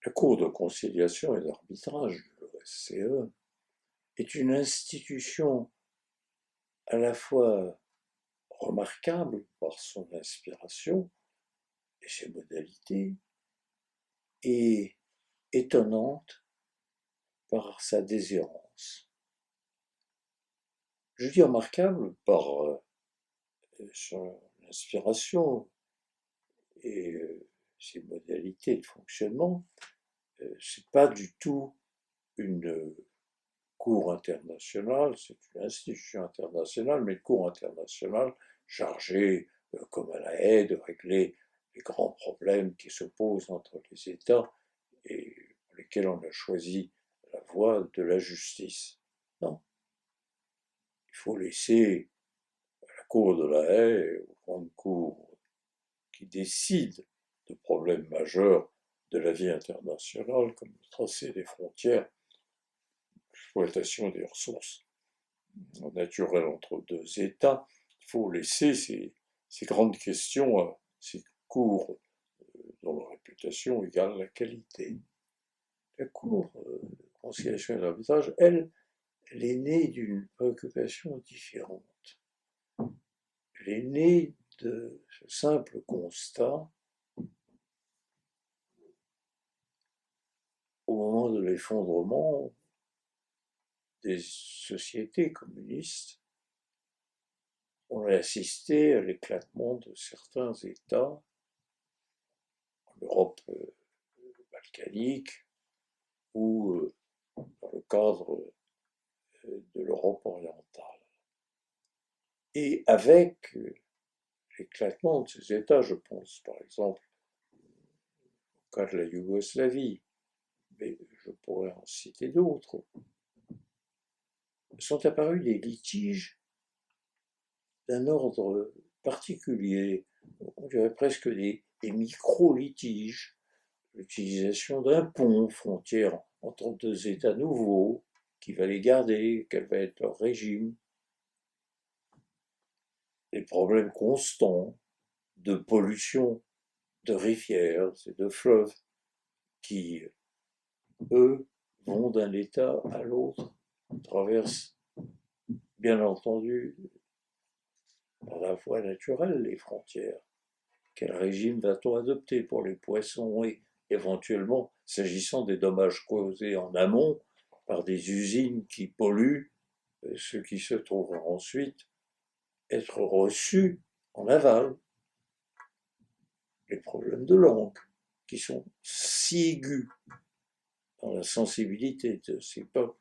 La Cour de conciliation et d'arbitrage, l'OSCE, est une institution à la fois remarquable par son inspiration et ses modalités, et étonnante par sa déshérence. Je dis remarquable par son inspiration et ses modalités de fonctionnement. C'est pas du tout une cour internationale, c'est une institution internationale, mais une cour internationale chargée, comme à La Haye, de régler les grands problèmes qui se posent entre les États et pour lesquels on a choisi la voie de la justice. Non, il faut laisser la Cour de La Haye, aux grandes cours qui décident de problèmes majeurs de la vie internationale, comme le tracé des frontières, l'exploitation des ressources naturelles entre deux États. Il faut laisser ces grandes questions à ces cours dont la réputation égale la qualité. La Cour de conciliation et d'arbitrage, elle est née d'une préoccupation différente. Elle est née de ce simple constat au moment de l'effondrement des sociétés communistes. On a assisté à l'éclatement de certains États en Europe balkanique ou dans le cadre de l'Europe orientale. Et avec l'éclatement de ces États, je pense par exemple au cas de la Yougoslavie, mais je pourrais en citer d'autres, sont apparus des litiges d'un ordre particulier, on dirait presque des micro-litiges, l'utilisation d'un pont frontière entre deux États nouveaux, qui va les garder, quel va être leur régime, des problèmes constants de pollution de rivières et de fleuves qui, eux, vont d'un État à l'autre, traversent bien entendu par la voie naturelle les frontières. Quel régime va-t-on adopter pour les poissons et éventuellement, s'agissant des dommages causés en amont par des usines qui polluent, ce qui se trouvera ensuite être reçu en aval. Les problèmes de langue qui sont si aigus dans la sensibilité de ces peuples.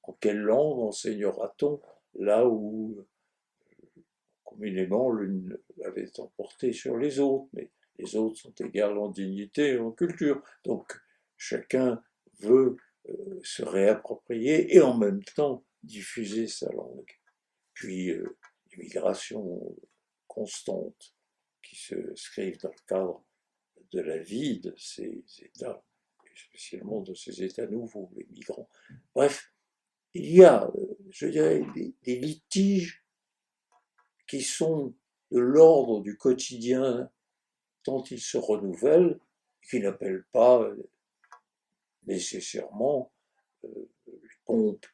En quelle langue enseignera-t-on là où communément l'une avait emporté sur les autres, mais les autres sont égales en dignité et en culture. Donc chacun veut se réapproprier et en même temps diffuser sa langue. Puis l'immigration constante qui se scrivent dans le cadre de la vie de ces États, et spécialement de ces États nouveaux, les migrants. Bref, il y a, je dirais, des litiges qui sont de l'ordre du quotidien tant ils se renouvellent, qui n'appellent pas nécessairement les pompes,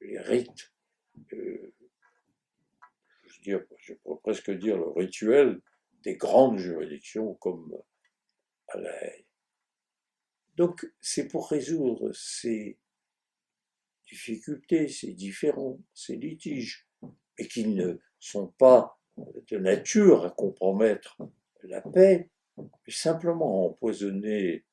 les rites, je pourrais presque dire le rituel des grandes juridictions comme à La Haye. Donc c'est pour résoudre ces difficultés, ces différends, ces litiges, et qui ne sont pas de nature à compromettre la paix, mais simplement à empoisonner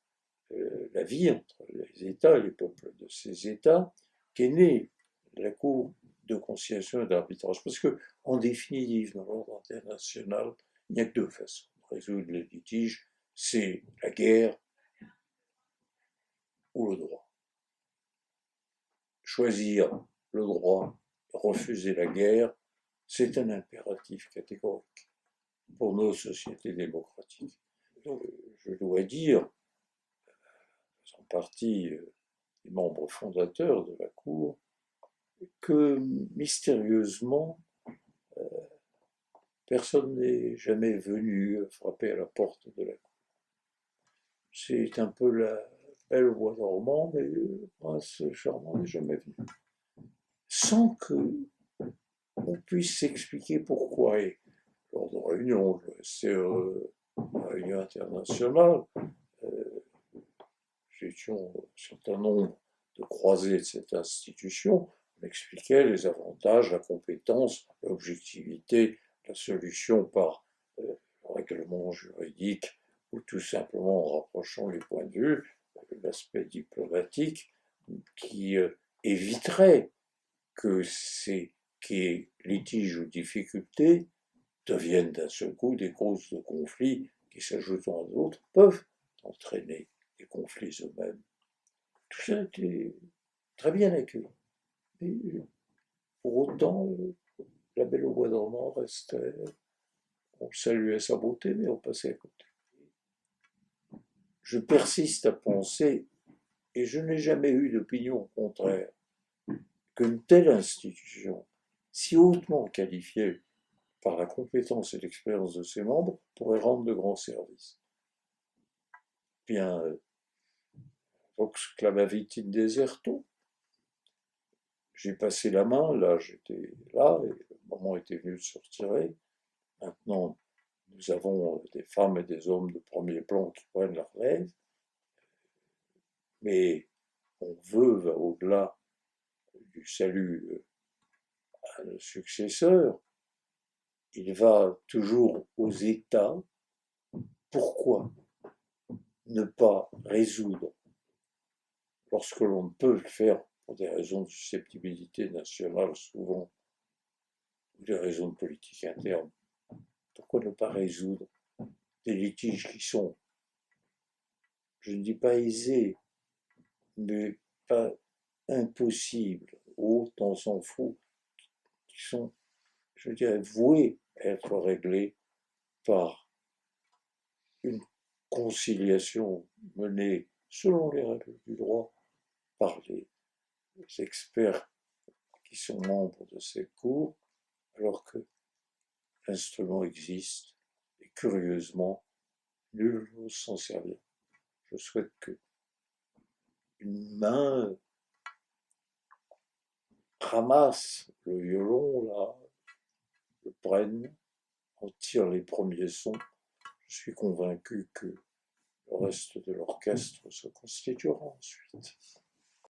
la vie entre les États et les peuples de ces États, qu'est née la Cour de conciliation et d'arbitrage. Parce que, en définitive, dans l'ordre international, il n'y a que deux façons de résoudre les litiges, c'est la guerre ou le droit. Choisir le droit, refuser la guerre, c'est un impératif catégorique pour nos sociétés démocratiques. Donc, je dois dire, faisant partie des membres fondateurs de la Cour, que mystérieusement, personne n'est jamais venu frapper à la porte de la Cour. C'est un peu la belle au bois dormant, mais le prince charmant n'est jamais venu. Sans que on puisse s'expliquer pourquoi. Et lors de réunions, le CE, la réunion internationale, nous étions un certain nombre de croisés de cette institution, on expliquait les avantages, la compétence, l'objectivité, la solution par le règlement juridique ou tout simplement en rapprochant les points de vue, l'aspect diplomatique qui éviterait que ces qui litiges ou difficultés deviennent d'un seul coup des causes de conflits qui, s'ajoutant à d'autres, peuvent entraîner des conflits eux-mêmes. Tout ça a été très bien accueilli. Et pour autant, la Belle au bois dormant restait. On saluait sa beauté, mais on passait à côté. Je persiste à penser, et je n'ai jamais eu d'opinion contraire, qu'une telle institution, si hautement qualifiée par la compétence et l'expérience de ses membres, pourrait rendre de grands services. Bien, vox clamavit in deserto. J'ai passé la main, là j'étais là, et le moment était venu de se retirer. Maintenant, nous avons des femmes et des hommes de premier plan qui prennent la relève, mais on veut, va au-delà du salut à nos successeurs, il va toujours aux États. Pourquoi ne pas résoudre, lorsque l'on ne peut le faire pour des raisons de susceptibilité nationale souvent, ou des raisons de politique interne, pourquoi ne pas résoudre des litiges qui sont, je ne dis pas aisés, mais pas impossibles, autant on s'en fout, qui sont, je dirais, voués à être réglés par une conciliation menée selon les règles du droit par les experts qui sont membres de ces cours, alors que l'instrument existe et curieusement, nul n'ose s'en servir. Je souhaite que une main ramasse le violon, là, le prenne, en tire les premiers sons. Je suis convaincu que le reste de l'orchestre se constituera ensuite.